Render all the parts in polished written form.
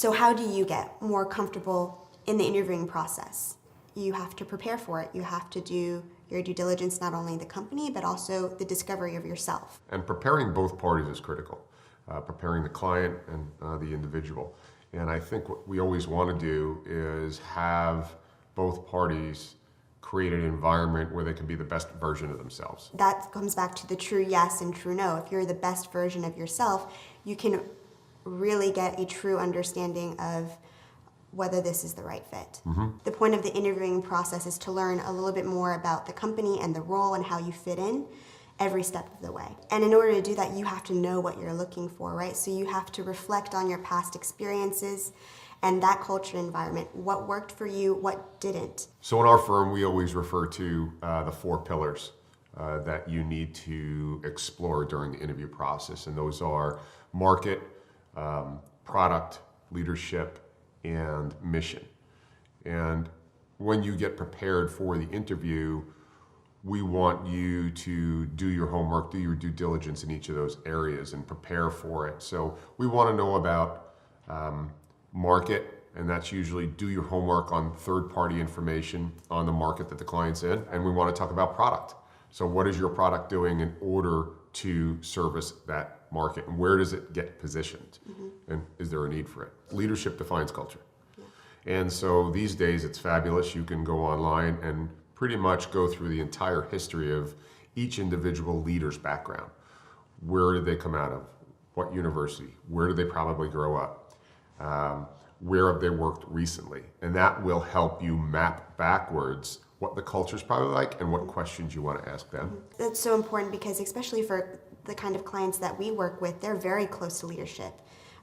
So how do you get more comfortable in the interviewing process? You have to prepare for it. You have to do your due diligence, not only the company, but also the discovery of yourself. And preparing both parties is critical. Preparing the client and the individual. And I think what we always want to do is have both parties create an environment where they can be the best version of themselves. That comes back to the true yes and true no. If you're the best version of yourself, you can really get a true understanding of whether this is the right fit. The point of the interviewing process is to learn a little bit more about the company and the role and how you fit in every step of the way. And in order to do that, you have to know what you're looking for, right? So you have to reflect on your past experiences and that culture environment. What worked for you, what didn't? So in our firm, we always refer to the 4 pillars that you need to explore during the interview process. And those are market, product, leadership, and mission. And when you get prepared for the interview, we want you to do your homework, do your due diligence in each of those areas and prepare for it. So we want to know about market, and that's usually do your homework on third-party information on the market that the client's in. And we want to talk about product. So what is your product doing in order to service that market, and where does it get positioned? And is there a need for it? Leadership defines culture. And so these days it's fabulous. You can go online and pretty much go through the entire history of each individual leader's background. Where did they come out of? What university? Where did they probably grow up? Where have they worked recently? And that will help you map backwards what the culture is probably like and what questions you want to ask them. That's so important because especially for the kind of clients that we work with, they're very close to leadership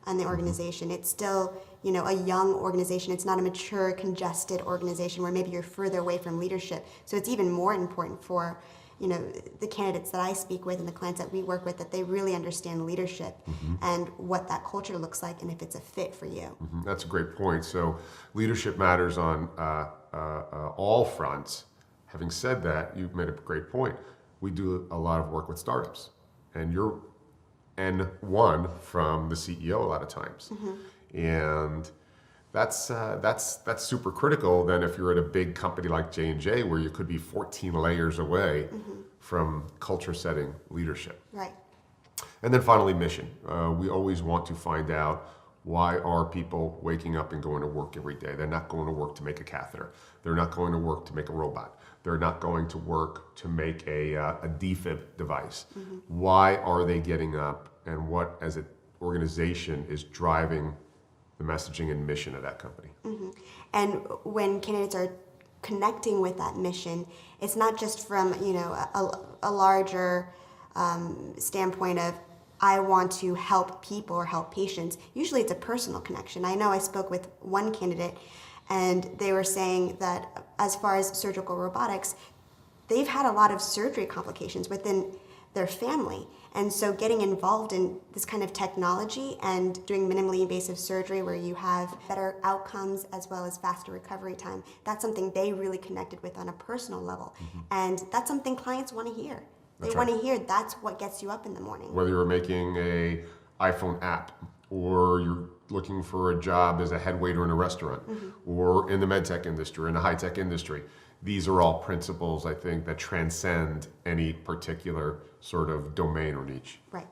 and the organization. It's still, a young organization. It's not a mature, congested organization where maybe you're further away from leadership. So it's even more important for, the candidates that I speak with and the clients that we work with, that they really understand leadership and what that culture looks like and if it's a fit for you. That's a great point. So leadership matters on all fronts. Having said that, you've made a great point. We do a lot of work with startups, and you're N1 from the CEO a lot of times. And that's super critical then if you're at a big company like J&J where you could be 14 layers away from culture setting leadership. Right. And then finally, mission. We always want to find out, why are people waking up and going to work every day? They're not going to work to make a catheter. They're not going to work to make a robot. They're not going to work to make a defib device. Why are they getting up, and what as an organization is driving the messaging and mission of that company? And when candidates are connecting with that mission, it's not just from a larger standpoint of I want to help people or help patients. Usually it's a personal connection. I know I spoke with one candidate and they were saying that as far as surgical robotics, they've had a lot of surgery complications within their family. And so getting involved in this kind of technology and doing minimally invasive surgery where you have better outcomes as well as faster recovery time, that's something they really connected with on a personal level. And that's something clients want to hear. They want to hear that's what gets you up in the morning. Whether you're making an iPhone app, or you're looking for a job as a head waiter in a restaurant, or in the med tech industry, or in the high tech industry, these are all principles, I think, that transcend any particular sort of domain or niche. Right.